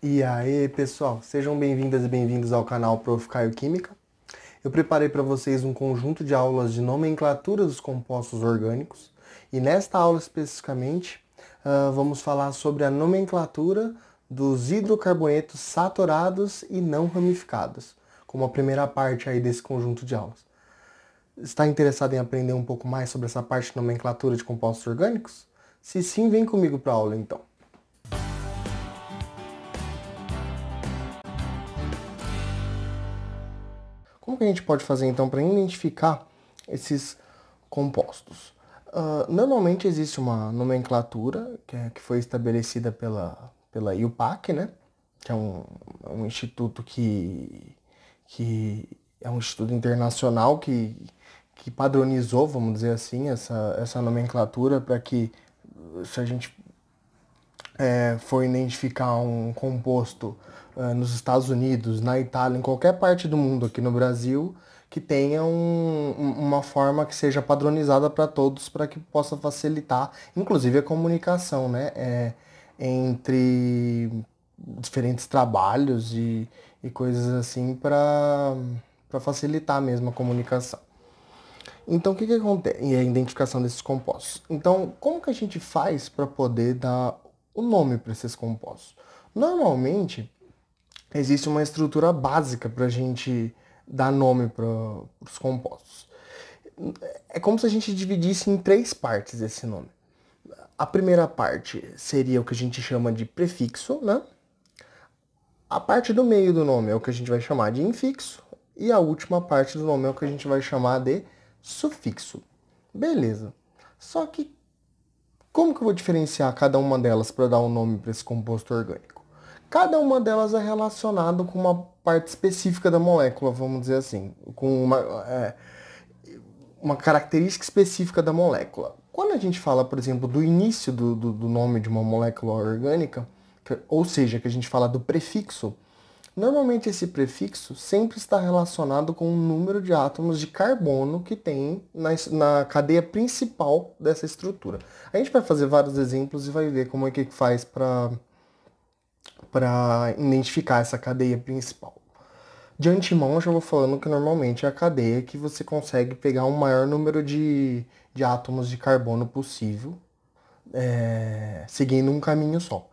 E aí, pessoal, sejam bem-vindas e bem-vindos ao canal Prof. Caio Química. Eu preparei para vocês um conjunto de aulas de nomenclatura dos compostos orgânicos e nesta aula especificamente vamos falar sobre a nomenclatura dos hidrocarbonetos saturados e não ramificados, como a primeira parte aí desse conjunto de aulas. Está interessado em aprender um pouco mais sobre essa parte de nomenclatura de compostos orgânicos? Se sim, vem comigo para a aula então. Como que a gente pode fazer então para identificar esses compostos? Normalmente existe uma nomenclatura que foi estabelecida pela IUPAC, né? Que é um instituto que é um instituto internacional que padronizou, vamos dizer assim, essa nomenclatura para que, se a gente for identificar um composto nos Estados Unidos, na Itália, em qualquer parte do mundo, aqui no Brasil, que tenha uma forma que seja padronizada para todos, para que possa facilitar, inclusive, a comunicação, né, entre diferentes trabalhos e coisas assim, para facilitar mesmo a comunicação. Então, o que acontece? E a identificação desses compostos. Então, como que a gente faz para poder dar o nome para esses compostos? Normalmente, existe uma estrutura básica para a gente dar nome para os compostos. É como se a gente dividisse em três partes esse nome. A primeira parte seria o que a gente chama de prefixo, né? A parte do meio do nome é o que a gente vai chamar de infixo. E a última parte do nome é o que a gente vai chamar de sufixo. Beleza. Só que como que eu vou diferenciar cada uma delas para dar um nome para esse composto orgânico? Cada uma delas é relacionada com uma parte específica da molécula, vamos dizer assim, com uma característica específica da molécula. Quando a gente fala, por exemplo, do início do nome de uma molécula orgânica, ou seja, que a gente fala do prefixo, normalmente esse prefixo sempre está relacionado com o número de átomos de carbono que tem na cadeia principal dessa estrutura. A gente vai fazer vários exemplos e vai ver como é que faz para identificar essa cadeia principal. De antemão, eu já vou falando que normalmente é a cadeia que você consegue pegar o maior número de átomos de carbono possível, seguindo um caminho só.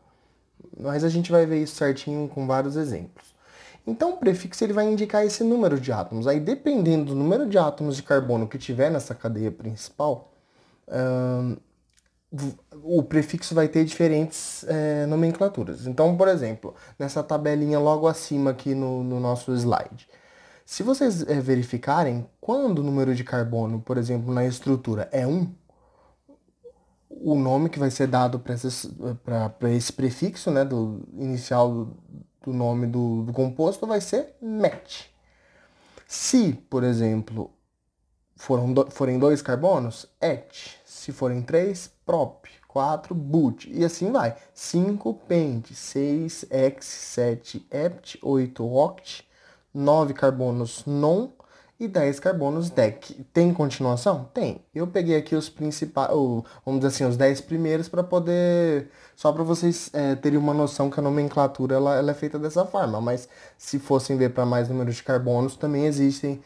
Mas a gente vai ver isso certinho com vários exemplos. Então, o prefixo ele vai indicar esse número de átomos. Aí, dependendo do número de átomos de carbono que tiver nessa cadeia principal, o prefixo vai ter diferentes nomenclaturas. Então, por exemplo, nessa tabelinha logo acima aqui no nosso slide, se vocês verificarem, quando o número de carbono, por exemplo, na estrutura é 1, o nome que vai ser dado para esse prefixo, né, do inicial do nome do composto vai ser met. Se, por exemplo, forem 2 carbonos, et. Se forem 3, prop. 4, but. E assim vai. 5, pent. 6, hex. 7, hept. 8, oct. 9 carbonos, non. E 10 carbonos, dec. Tem continuação? Tem. Eu peguei aqui os principais, vamos dizer assim, os 10 primeiros para poder... Só para vocês terem uma noção que a nomenclatura ela é feita dessa forma. Mas se fossem ver para mais números de carbonos, também existem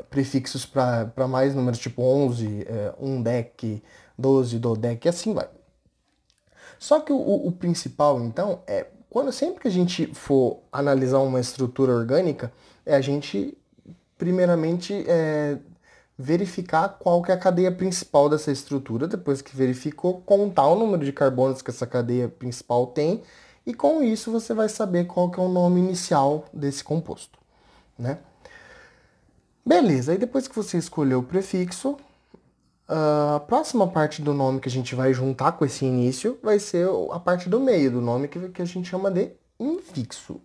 prefixos para mais números, tipo 11, undec, 12, dodec, e assim vai. Só que o principal, então, sempre que a gente for analisar uma estrutura orgânica, é a gente, primeiramente, verificar qual que é a cadeia principal dessa estrutura, depois que verificou, contar o número de carbonos que essa cadeia principal tem, e com isso você vai saber qual que é o nome inicial desse composto, né? Beleza, aí depois que você escolheu o prefixo, a próxima parte do nome que a gente vai juntar com esse início vai ser a parte do meio do nome que a gente chama de infixo.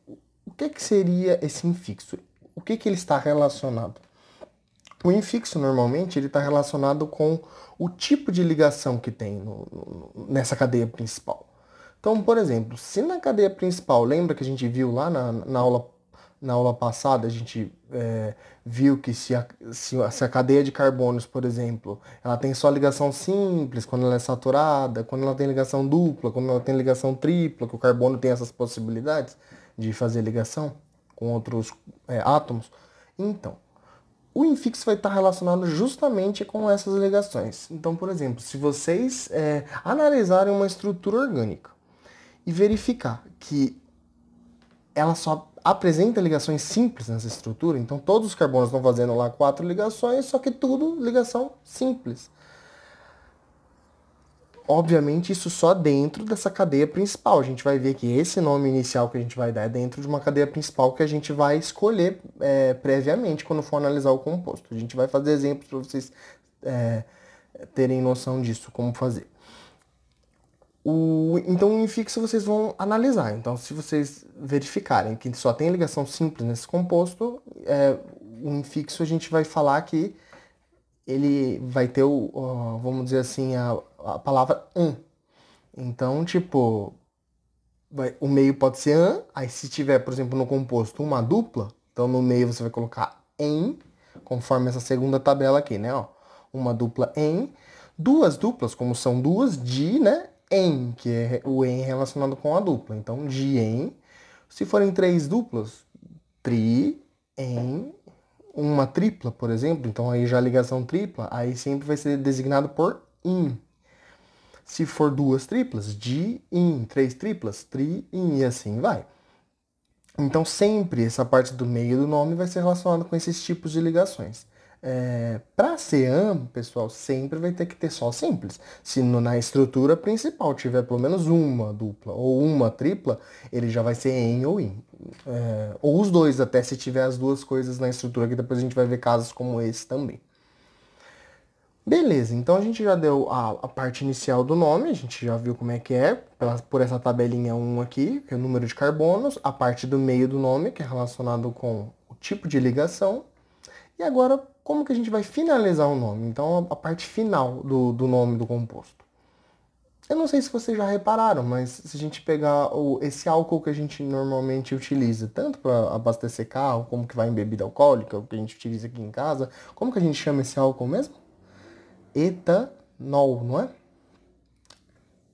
O que seria esse infixo? O que ele está relacionado? O infixo, normalmente, ele está relacionado com o tipo de ligação que tem nessa cadeia principal. Então, por exemplo, se na cadeia principal, lembra que a gente viu lá na aula passada a gente viu que se a cadeia de carbonos, por exemplo, ela tem só ligação simples, quando ela é saturada, quando ela tem ligação dupla, quando ela tem ligação tripla, que o carbono tem essas possibilidades de fazer ligação com outros átomos. Então, o infixo vai estar relacionado justamente com essas ligações. Então, por exemplo, se vocês analisarem uma estrutura orgânica e verificar que ela só apresenta ligações simples nessa estrutura, então todos os carbonos estão fazendo lá 4 ligações, só que tudo ligação simples. Obviamente, isso só dentro dessa cadeia principal. A gente vai ver que esse nome inicial que a gente vai dar é dentro de uma cadeia principal que a gente vai escolher previamente quando for analisar o composto. A gente vai fazer exemplos para vocês terem noção disso, como fazer. Então, o infixo vocês vão analisar. Então, se vocês verificarem que só tem ligação simples nesse composto, o infixo a gente vai falar que ele vai ter vamos dizer assim, a palavra an. Então, tipo, o meio pode ser an, aí se tiver, por exemplo, no composto uma dupla, então no meio você vai colocar em, conforme essa segunda tabela aqui, né, ó. Uma dupla em, duas duplas, como são duas, de, né, em, que é o em relacionado com a dupla. Então, de em. Se forem três duplas, tri, em, uma tripla, por exemplo, então aí já a ligação tripla, aí sempre vai ser designado por in. Se for duas triplas, di, in. Três triplas, tri, in, e assim vai. Então sempre essa parte do meio do nome vai ser relacionada com esses tipos de ligações. Para ser am, pessoal, sempre vai ter que ter só simples. Se na estrutura principal tiver pelo menos uma dupla ou uma tripla, ele já vai ser em ou in. Ou os dois, até se tiver as duas coisas na estrutura, que depois a gente vai ver casos como esse também. Beleza, então a gente já deu a parte inicial do nome, a gente já viu como é que é, por essa tabelinha 1 aqui, que é o número de carbonos, a parte do meio do nome, que é relacionado com o tipo de ligação, e agora como que a gente vai finalizar o nome? Então a parte final do nome do composto. Eu não sei se vocês já repararam, mas se a gente pegar esse álcool que a gente normalmente utiliza, tanto para abastecer carro, como que vai em bebida alcoólica, o que a gente utiliza aqui em casa, como que a gente chama esse álcool mesmo? Etanol, não é?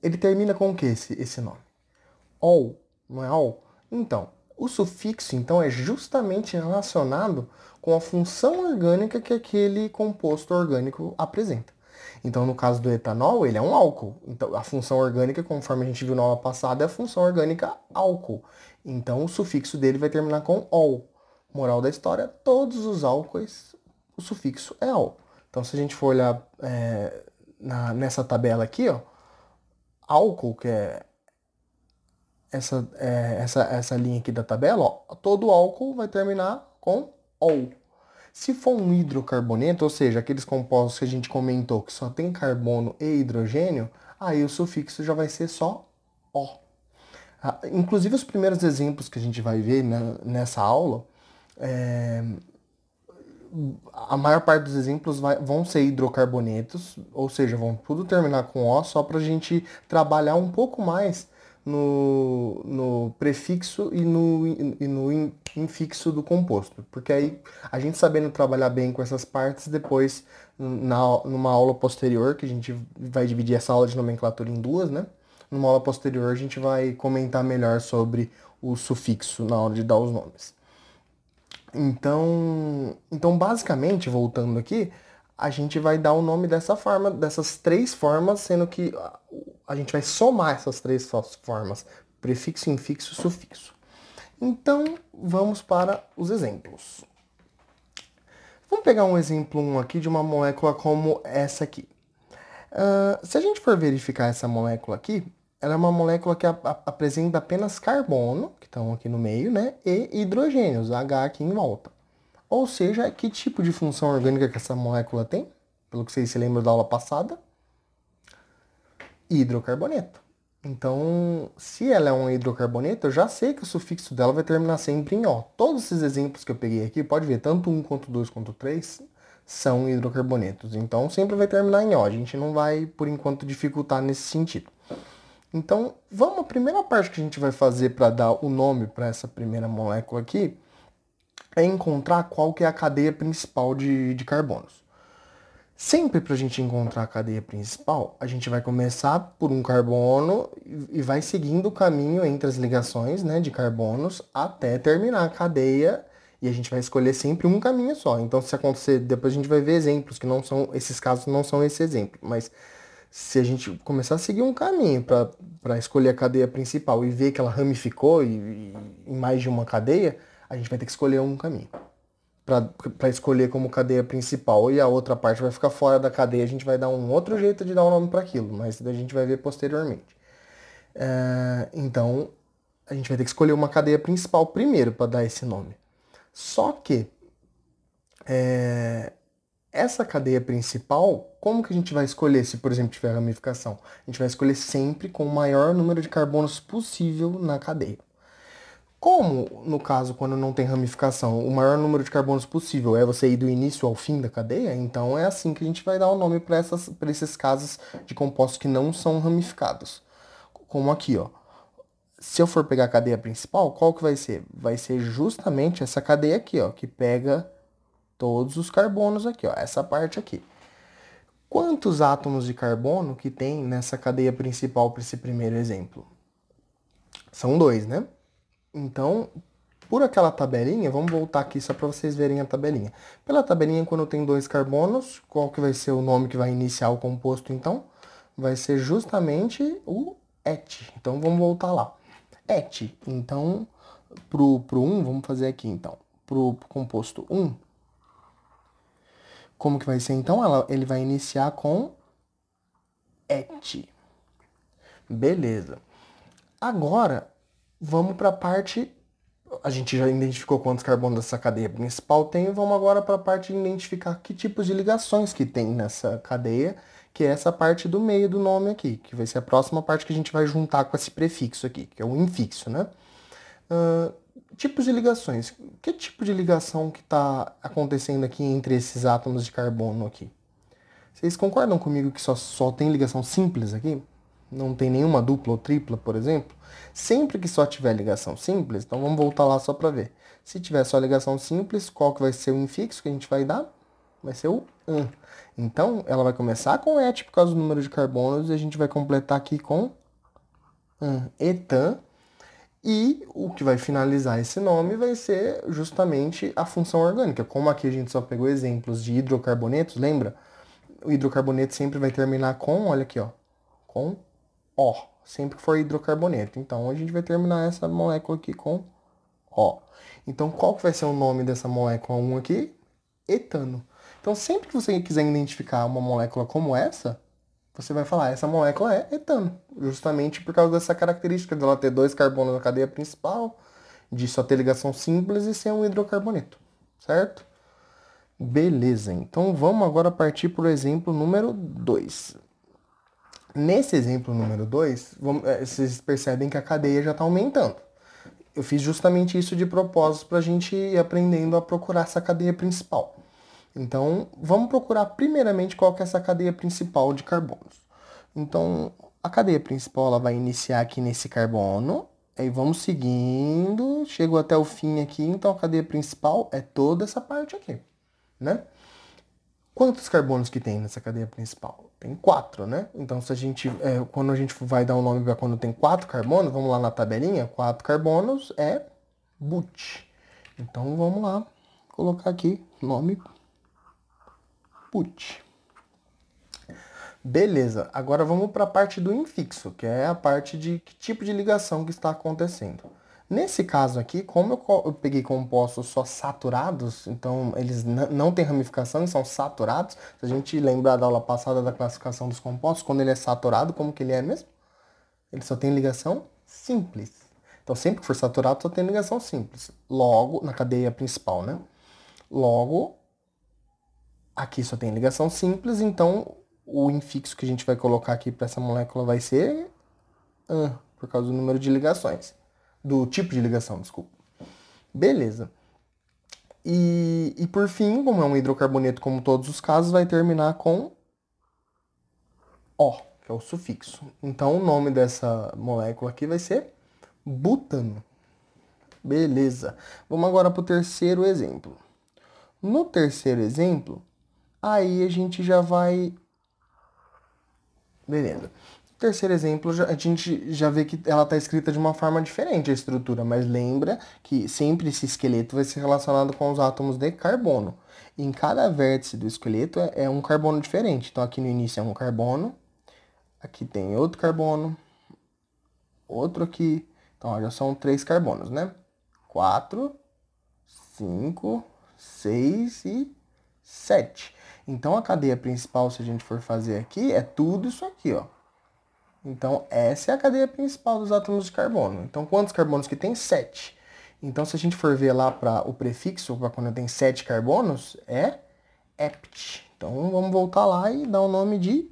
Ele termina com o que esse nome? Ol, não é ol? Então, o sufixo então é justamente relacionado com a função orgânica que aquele composto orgânico apresenta. Então, no caso do etanol, ele é um álcool. Então, a função orgânica, conforme a gente viu na aula passada, é a função orgânica álcool. Então, o sufixo dele vai terminar com ol. Moral da história, todos os álcoois, o sufixo é ol. Então, se a gente for olhar nessa tabela aqui, ó, álcool, que é essa linha aqui da tabela, ó, todo álcool vai terminar com ol. Se for um hidrocarboneto, ou seja, aqueles compostos que a gente comentou que só tem carbono e hidrogênio, aí o sufixo já vai ser só O. Inclusive, os primeiros exemplos que a gente vai ver nessa aula, a maior parte dos exemplos vão ser hidrocarbonetos, ou seja, vão tudo terminar com O, só para a gente trabalhar um pouco mais no prefixo e no infixo do composto. Porque aí, a gente sabendo trabalhar bem com essas partes, depois, numa aula posterior, que a gente vai dividir essa aula de nomenclatura em duas, né? Numa aula posterior, a gente vai comentar melhor sobre o sufixo na hora de dar os nomes. Então, basicamente, voltando aqui, a gente vai dar o nome dessa forma, dessas três formas, sendo que a gente vai somar essas três formas, prefixo, infixo e sufixo. Então, vamos para os exemplos. Vamos pegar um exemplo 1 aqui de uma molécula como essa aqui. Se a gente for verificar essa molécula aqui, ela é uma molécula que apresenta apenas carbono, que estão aqui no meio, né? E hidrogênios, H aqui em volta. Ou seja, que tipo de função orgânica que essa molécula tem? Pelo que vocês se lembram da aula passada? Hidrocarboneto. Então, se ela é um hidrocarboneto, eu já sei que o sufixo dela vai terminar sempre em O. Todos esses exemplos que eu peguei aqui, pode ver, tanto 1 quanto 2 quanto 3, são hidrocarbonetos. Então, sempre vai terminar em O. A gente não vai, por enquanto, dificultar nesse sentido. Então, a primeira parte que a gente vai fazer para dar o nome para essa primeira molécula aqui é encontrar qual que é a cadeia principal de carbonos. Sempre para a gente encontrar a cadeia principal, a gente vai começar por um carbono e vai seguindo o caminho entre as ligações, né, de carbonos até terminar a cadeia, e a gente vai escolher sempre um caminho só. Então, se acontecer, depois a gente vai ver exemplos que não são, esses casos não são esse exemplo, mas se a gente começar a seguir um caminho para escolher a cadeia principal e ver que ela ramificou em mais de uma cadeia, a gente vai ter que escolher um caminho para escolher como cadeia principal, e a outra parte vai ficar fora da cadeia. A gente vai dar um outro jeito de dar um nome para aquilo, mas a gente vai ver posteriormente. Então, a gente vai ter que escolher uma cadeia principal primeiro para dar esse nome. Só que essa cadeia principal, como que a gente vai escolher se, por exemplo, tiver ramificação? A gente vai escolher sempre com o maior número de carbonos possível na cadeia. Como, no caso, quando não tem ramificação, o maior número de carbonos possível é você ir do início ao fim da cadeia, então é assim que a gente vai dar o nome para esses casos de compostos que não são ramificados. Como aqui, ó. Se eu for pegar a cadeia principal, qual que vai ser? Vai ser justamente essa cadeia aqui, ó, que pega todos os carbonos aqui, ó, essa parte aqui. Quantos átomos de carbono que tem nessa cadeia principal para esse primeiro exemplo? São 2, né? Então, por aquela tabelinha, vamos voltar aqui só para vocês verem a tabelinha. Pela tabelinha, quando tem 2 carbonos, qual que vai ser o nome que vai iniciar o composto, então? Vai ser justamente o et. Então, vamos voltar lá. Et. Então, pro 1, vamos fazer aqui, então. Pro composto 1, como que vai ser, então? Ele vai iniciar com et. Beleza. Agora, vamos para a parte. A gente já identificou quantos carbonos dessa cadeia principal tem, vamos agora para a parte de identificar que tipos de ligações que tem nessa cadeia, que é essa parte do meio do nome aqui, que vai ser a próxima parte que a gente vai juntar com esse prefixo aqui, que é o infixo, né? Tipos de ligações. Que tipo de ligação que está acontecendo aqui entre esses átomos de carbono aqui? Vocês concordam comigo que só tem ligação simples aqui? Não tem nenhuma dupla ou tripla, por exemplo? Sempre que só tiver ligação simples, então vamos voltar lá só para ver. Se tiver só ligação simples, qual que vai ser o infixo que a gente vai dar? Vai ser o an. Então, ela vai começar com et por causa do número de carbonos e a gente vai completar aqui com an, etan. E o que vai finalizar esse nome vai ser justamente a função orgânica. Como aqui a gente só pegou exemplos de hidrocarbonetos, lembra? O hidrocarboneto sempre vai terminar com, olha aqui, ó, com O, sempre que for hidrocarboneto. Então a gente vai terminar essa molécula aqui com O. Então qual que vai ser o nome dessa molécula 1 aqui? Etano. Então sempre que você quiser identificar uma molécula como essa, você vai falar, essa molécula é etano, justamente por causa dessa característica dela ter 2 carbonos na cadeia principal, de só ter ligação simples e ser um hidrocarboneto, certo? Beleza, então vamos agora partir para o exemplo número 2. Nesse exemplo número 2, vocês percebem que a cadeia já está aumentando. Eu fiz justamente isso de propósito para a gente ir aprendendo a procurar essa cadeia principal. Então, vamos procurar primeiramente qual que é essa cadeia principal de carbonos. Então, a cadeia principal ela vai iniciar aqui nesse carbono, aí vamos seguindo, chegou até o fim aqui, então a cadeia principal é toda essa parte aqui, né? Quantos carbonos que tem nessa cadeia principal? Tem 4, né? Então, se a gente, quando a gente vai dar um nome para quando tem 4 carbonos, vamos lá na tabelinha, 4 carbonos é but. Então, vamos lá colocar aqui nome but. Beleza, agora vamos para a parte do infixo, que é a parte de que tipo de ligação que está acontecendo. Nesse caso aqui, como eu peguei compostos só saturados, então eles não têm ramificação e são saturados. Se a gente lembrar da aula passada da classificação dos compostos, quando ele é saturado, como que ele é mesmo? Ele só tem ligação simples. Então sempre que for saturado, só tem ligação simples. Logo, na cadeia principal, né? Logo, aqui só tem ligação simples, então o infixo que a gente vai colocar aqui para essa molécula vai ser an, por causa do número de ligações. Do tipo de ligação, desculpa. Beleza. E por fim, como é um hidrocarboneto como todos os casos, vai terminar com O, que é o sufixo. Então o nome dessa molécula aqui vai ser butano. Beleza. Vamos agora para o terceiro exemplo. No terceiro exemplo, aí a gente já vai... Beleza. No terceiro exemplo, a gente já vê que ela está escrita de uma forma diferente a estrutura, mas lembra que sempre esse esqueleto vai ser relacionado com os átomos de carbono. Em cada vértice do esqueleto é um carbono diferente. Então aqui no início é um carbono, aqui tem outro carbono, outro aqui. Então ó, já são 3 carbonos, né? 4, 5, 6 e 7. Então a cadeia principal, se a gente for fazer aqui, é tudo isso aqui, ó. Então essa é a cadeia principal dos átomos de carbono. Então quantos carbonos que tem? 7. Então se a gente for ver lá para o prefixo, para quando tem 7 carbonos, é ept. Então vamos voltar lá e dar o nome de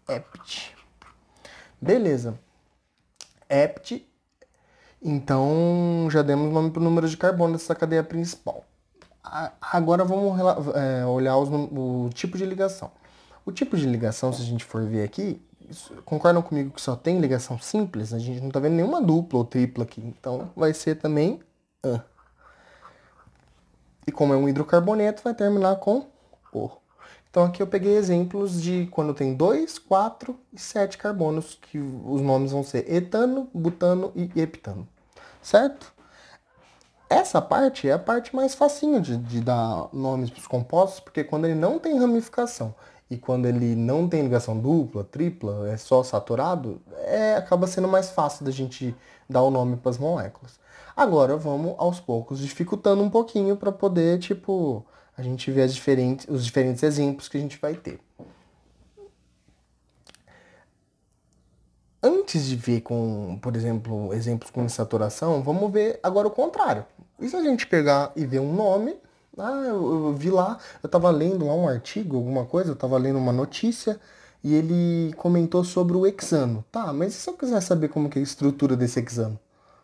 ept. Beleza. Ept. Então já demos nome para o número de carbono dessa cadeia principal. Agora vamos olhar o tipo de ligação. O tipo de ligação, se a gente for ver aqui, concordam comigo que só tem ligação simples? A gente não está vendo nenhuma dupla ou tripla aqui. Então vai ser também an. E como é um hidrocarboneto, vai terminar com o. Então aqui eu peguei exemplos de quando tem 2, 4 e 7 carbonos, que os nomes vão ser etano, butano e heptano. Certo? Essa parte é a parte mais facinho de dar nomes para os compostos, porque quando ele não tem ramificação e quando ele não tem ligação dupla, tripla, é só saturado, acaba sendo mais fácil da gente dar o nome para as moléculas. Agora vamos aos poucos dificultando um pouquinho para poder, tipo, a gente ver os diferentes exemplos que a gente vai ter. Antes de ver com, por exemplo, exemplos com insaturação, vamos ver agora o contrário. E se a gente pegar e ver um nome, eu vi lá, eu estava lendo lá um artigo, alguma coisa, eu estava lendo uma notícia e ele comentou sobre o hexano. Tá, mas e se eu quiser saber como que é a estrutura desse hexano?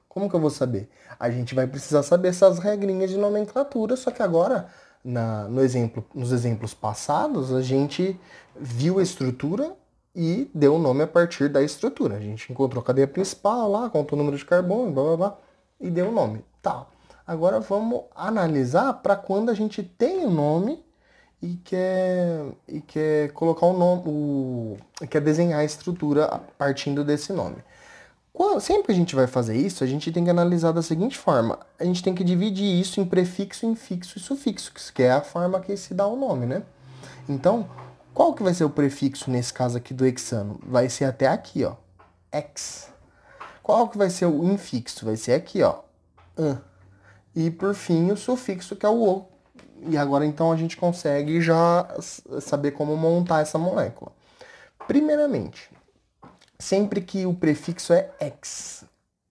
Como que eu vou saber? A gente vai precisar saber essas regrinhas de nomenclatura, só que agora, nos exemplos passados, a gente viu a estrutura e deu o nome a partir da estrutura. A gente encontrou a cadeia principal lá, contou o número de carbono, blá blá blá, e deu o nome. Tá. Agora vamos analisar para quando a gente tem o nome e quer colocar o nome, quer desenhar a estrutura partindo desse nome. Sempre que a gente vai fazer isso, a gente tem que analisar da seguinte forma. A gente tem que dividir isso em prefixo, infixo e sufixo, que é a forma que se dá o nome, né? Então, qual que vai ser o prefixo nesse caso aqui do hexano? Vai ser até aqui, ó. Hex. Qual que vai ser o infixo? Vai ser aqui, ó. An. E por fim o sufixo que é o o. E agora então a gente consegue já saber como montar essa molécula. Primeiramente, sempre que o prefixo é X,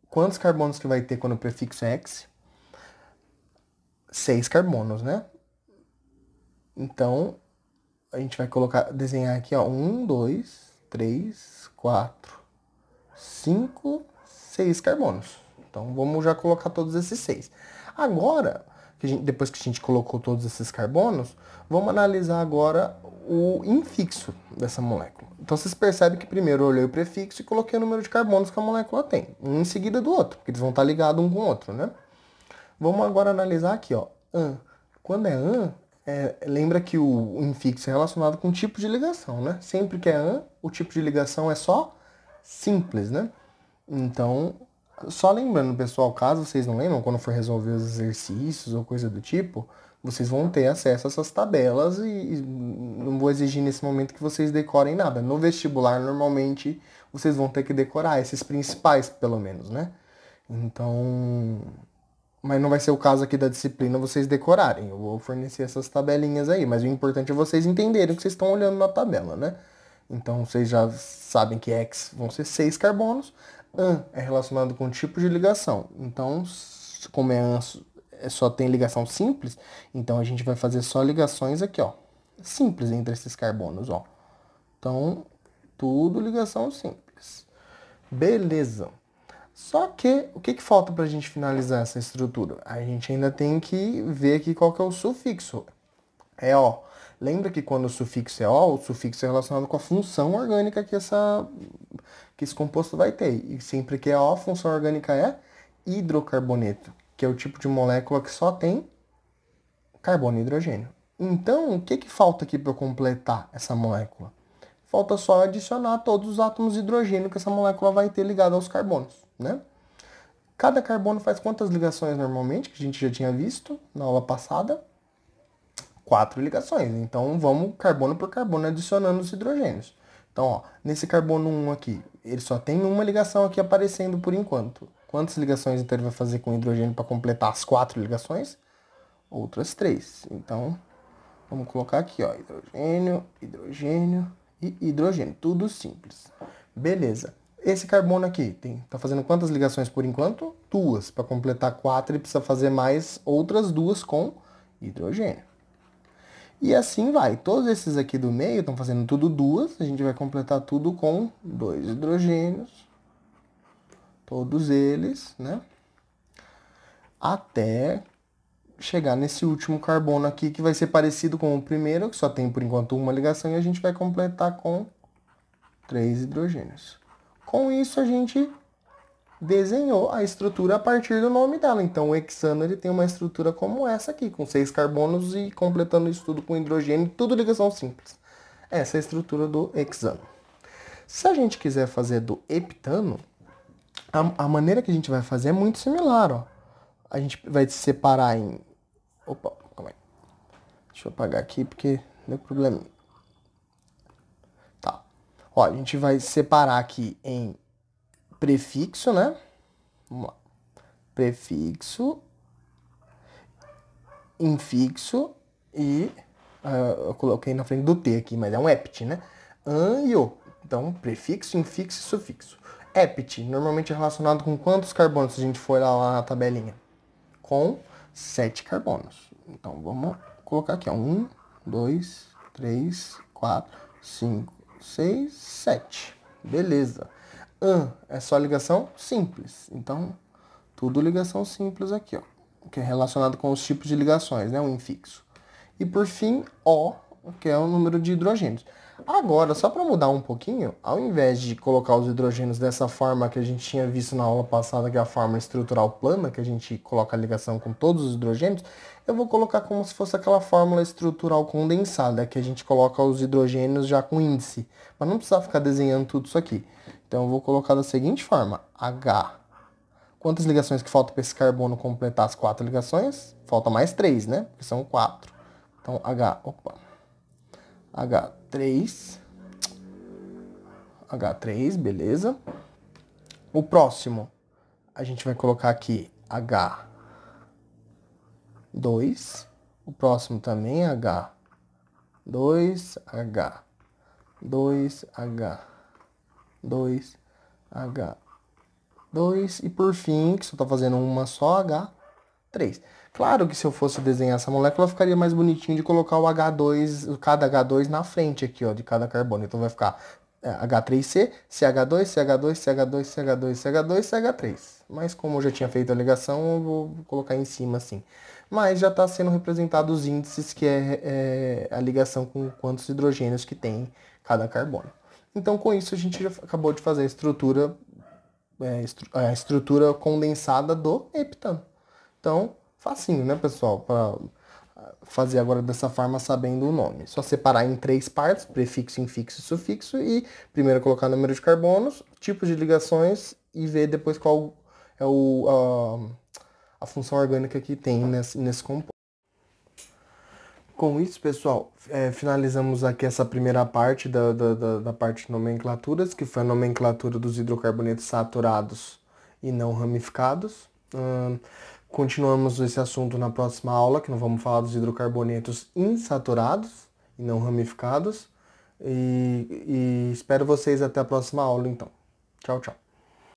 quantos carbonos que vai ter quando o prefixo é X? 6 carbonos, né? Então, a gente vai desenhar aqui, ó, 1, 2, 3, 4, 5, 6 carbonos. Então, vamos já colocar todos esses 6. Agora, depois que a gente colocou todos esses carbonos, vamos analisar agora o infixo dessa molécula. Então, vocês percebem que primeiro eu olhei o prefixo e coloquei o número de carbonos que a molécula tem, um em seguida do outro, porque eles vão estar ligados um com o outro, né? Vamos agora analisar aqui, ó, an. Quando é an, lembra que o infixo é relacionado com o tipo de ligação, né? Sempre que é an, o tipo de ligação é só simples, né? Então, só lembrando, pessoal, caso vocês não lembram, quando for resolver os exercícios ou coisa do tipo, vocês vão ter acesso a essas tabelas e não vou exigir nesse momento que vocês decorem nada. No vestibular, normalmente, vocês vão ter que decorar esses principais, pelo menos, né? Então, mas não vai ser o caso aqui da disciplina vocês decorarem. Eu vou fornecer essas tabelinhas aí, mas o importante é vocês entenderem o que vocês estão olhando na tabela, né? Então vocês já sabem que X vão ser 6 carbonos. An é relacionado com o tipo de ligação. Então, como só tem ligação simples, então a gente vai fazer só ligações aqui, ó. Simples entre esses carbonos, ó. Então, tudo ligação simples. Beleza. Só que, o que falta para a gente finalizar essa estrutura? A gente ainda tem que ver aqui qual que é o sufixo. É O. Lembra que quando o sufixo é O, o sufixo é relacionado com a função orgânica que esse composto vai ter. E sempre que é O, a função orgânica é hidrocarboneto, que é o tipo de molécula que só tem carbono e hidrogênio. Então, o que falta aqui para completar essa molécula? Falta só adicionar todos os átomos de hidrogênio que essa molécula vai ter ligado aos carbonos, né? Cada carbono faz quantas ligações normalmente, que a gente já tinha visto na aula passada? 4 ligações. Então, vamos carbono por carbono adicionando os hidrogênios. Então, ó, nesse carbono 1 aqui, ele só tem uma ligação aqui aparecendo por enquanto. Quantas ligações então ele vai fazer com hidrogênio para completar as 4 ligações? Outras 3. Então, vamos colocar aqui, ó, hidrogênio, hidrogênio e hidrogênio. Tudo simples. Beleza. Esse carbono aqui tá fazendo quantas ligações por enquanto? 2. Para completar 4, ele precisa fazer mais outras 2 com hidrogênio. E assim vai. Todos esses aqui do meio estão fazendo tudo 2. A gente vai completar tudo com 2 hidrogênios. Todos eles, né? Até chegar nesse último carbono aqui, que vai ser parecido com o primeiro, que só tem por enquanto uma ligação, e a gente vai completar com 3 hidrogênios. Com isso, a gente desenhou a estrutura a partir do nome dela. Então, o hexano ele tem uma estrutura como essa aqui, com 6 carbonos e completando isso tudo com hidrogênio, tudo ligação simples. Essa é a estrutura do hexano. Se a gente quiser fazer do heptano, a maneira que a gente vai fazer é muito similar, ó. A gente vai separar em... Opa, calma aí. Deixa eu apagar aqui porque deu problema. Tá. Ó, a gente vai separar aqui em prefixo, né? Vamos lá. Prefixo, infixo e... eu coloquei na frente do T aqui, mas é um ept, né? An e o. Então, prefixo, infixo e sufixo. Ept, normalmente é relacionado com quantos carbonos, se a gente for lá na tabelinha? Com 7 carbonos. Então, vamos colocar aqui, ó. 1, 2, 3, 4, 5, 6, 7. Beleza. An é só ligação simples. Então, tudo ligação simples aqui, ó. Que é relacionado com os tipos de ligações, né? O infixo. E por fim, O, que é o número de hidrogênios. Agora, só para mudar um pouquinho, ao invés de colocar os hidrogênios dessa forma que a gente tinha visto na aula passada, que é a forma estrutural plana, que a gente coloca a ligação com todos os hidrogênios, eu vou colocar como se fosse aquela fórmula estrutural condensada, que a gente coloca os hidrogênios já com índice, mas não precisa ficar desenhando tudo isso aqui. Então, eu vou colocar da seguinte forma, H. Quantas ligações que faltam para esse carbono completar as 4 ligações? Falta mais 3, né? Porque são 4. Então, H3, H3, beleza. O próximo, a gente vai colocar aqui H2. O próximo também H2, H2, H2, H2. E por fim, que só tá fazendo uma só, H3. Claro que se eu fosse desenhar essa molécula, ficaria mais bonitinho de colocar o H2, cada H2 na frente aqui, ó, de cada carbono. Então vai ficar H3C, CH2, CH2, CH2, CH2, CH2, CH3. Mas como eu já tinha feito a ligação, eu vou colocar em cima assim. Mas já está sendo representado os índices, que é a ligação com quantos hidrogênios que tem cada carbono. Então com isso a gente já acabou de fazer a estrutura condensada do heptano. Então, facinho, né, pessoal? Para fazer agora dessa forma, sabendo o nome. Só separar em 3 partes, prefixo, infixo e sufixo, e primeiro colocar o número de carbonos, tipos de ligações e ver depois qual é a função orgânica que tem nesse composto. Com isso, pessoal, finalizamos aqui essa primeira parte da parte de nomenclaturas, que foi a nomenclatura dos hidrocarbonetos saturados e não ramificados. Continuamos esse assunto na próxima aula, que nós vamos falar dos hidrocarbonetos insaturados e não ramificados. E espero vocês até a próxima aula, então. Tchau, tchau.